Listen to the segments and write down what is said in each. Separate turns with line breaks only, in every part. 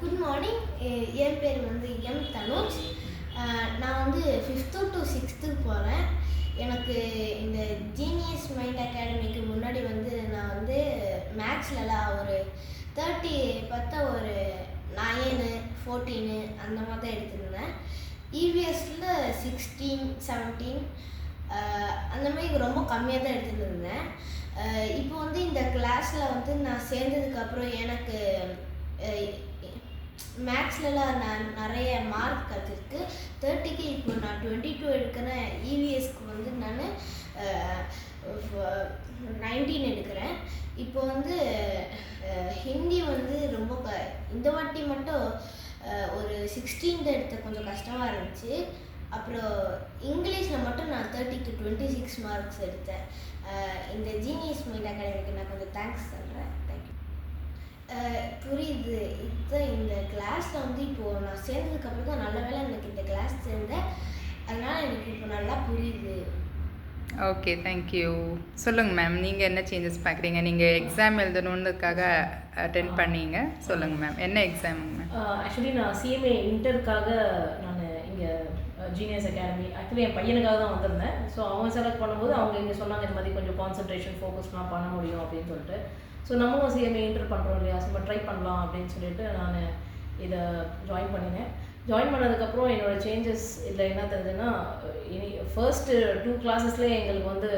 Good morning. என் பேர் வந்து M Tanuj. நான் வந்து 5th to 6th போகிறேன். எனக்கு இந்த ஜீனியஸ் மைண்ட் அகாடமிக்கு முன்னாடி வந்து நான் வந்து மேக்ஸ்லலாம் ஒரு 30 பார்த்தா ஒரு 9 14 அந்த மாதிரி தான் எடுத்திருந்தேன். இவிஎஸ்சில் 16 17 அந்த மாதிரி ரொம்ப கம்மியாக தான் எடுத்துகிட்டு. இப்போ வந்து இந்த கிளாஸில் வந்து நான் சேர்ந்ததுக்கப்புறம் எனக்கு மேக்ஸ்லலாம் நான் நிறைய மார்க் கிடச்சிருக்கு. 30க்கு இப்போ நான் 22 எடுக்கிறேன். இவிஎஸ்க்கு வந்து நான் 19 எடுக்கிறேன். இப்போ வந்து ஹிந்தி வந்து ரொம்ப இந்த வாட்டி மட்டும் ஒரு 16 எடுத்த கொஞ்சம் கஷ்டமாக இருந்துச்சு. அப்புறம் இங்கிலீஷில் மட்டும் நான் 30க்கு 26 மார்க்ஸ் எடுத்தேன். இந்த ஜீனியஸ் மைண்ட் அகாடமிக்கு நான் கொஞ்சம் தேங்க்ஸ் சொல்கிறேன். தேங்க்யூ. புரியுது. இந்த கிளாஸில் வந்து இப்போது நான் சேர்ந்ததுக்கப்புறம் தான் நல்ல வேளை எனக்கு இந்த கிளாஸ் சேர்ந்தேன். அதனால் எனக்கு இப்போ நல்லா புரியுது.
Okay, thank you. சொல்லுங்கள் மேம், நீங்கள் என்ன சேஞ்சஸ் பார்க்குறீங்க? நீங்கள் எக்ஸாம் எழுதணுன்றதுக்காக அட்டென்ட் பண்ணீங்க. சொல்லுங்கள் மேம், என்ன எக்ஸாமுங்க மேம்?
ஆக்சுவலி நான் சிஎம்ஏ இன்டருக்காக நான் இங்கே ஜீனியஸ் அகாடமி என் பையனுக்காக தான் வந்திருந்தேன். ஸோ அவங்க செலக்ட் பண்ணும்போது அவங்க இங்கே சொன்னாங்க இந்த மாதிரி கொஞ்சம் கான்சன்ட்ரேஷன் ஃபோக்கஸ்லாம் பண்ண முடியும் அப்படின்னு சொல்லிட்டு. ஸோ நம்மளும் சிஎம்ஏ இன்டர் பண்ணுறோம் இல்லையா, சும்மா ட்ரை பண்ணலாம் அப்படின்னு சொல்லிட்டு நான் இதை ஜாயின் பண்ணினேன். ஜாயின் பண்ணதுக்கப்புறம் என்னோடய சேஞ்சஸ் இதில் என்ன தெரிஞ்சுன்னா, இனி ஃபர்ஸ்ட்டு 2 கிளாஸஸ்லேயே எங்களுக்கு வந்து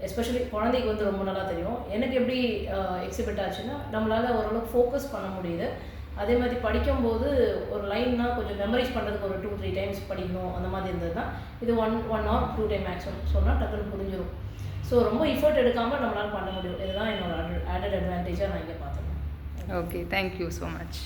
எஸ்பெஷலி குழந்தைக்கு வந்து ரொம்ப நல்லா தெரியும். எனக்கு எப்படி எக்ஸிபிட் ஆச்சுன்னா, நம்மளால் ஓரளவுக்கு ஃபோக்கஸ் பண்ண முடியுது. அதே மாதிரி படிக்கும்போது ஒரு லைன்னா கொஞ்சம் மெமரைஸ் பண்ணுறதுக்கு ஒரு 2-3 டைம்ஸ் படிக்கணும் அந்த மாதிரி இருந்ததுன்னா, இது 1 or 2 டைம் மேக்ஸிமம் சொன்னால் டக்குன்னு புரிஞ்சிடும். ஸோ ரொம்ப எஃபர்ட் எடுக்காமல் நம்மளால் பண்ண முடியும். இதுதான் என்னோட ஆடட் அட்வான்டேஜாக நான் இங்கே பார்த்தேன்.
Okay, thank you so much.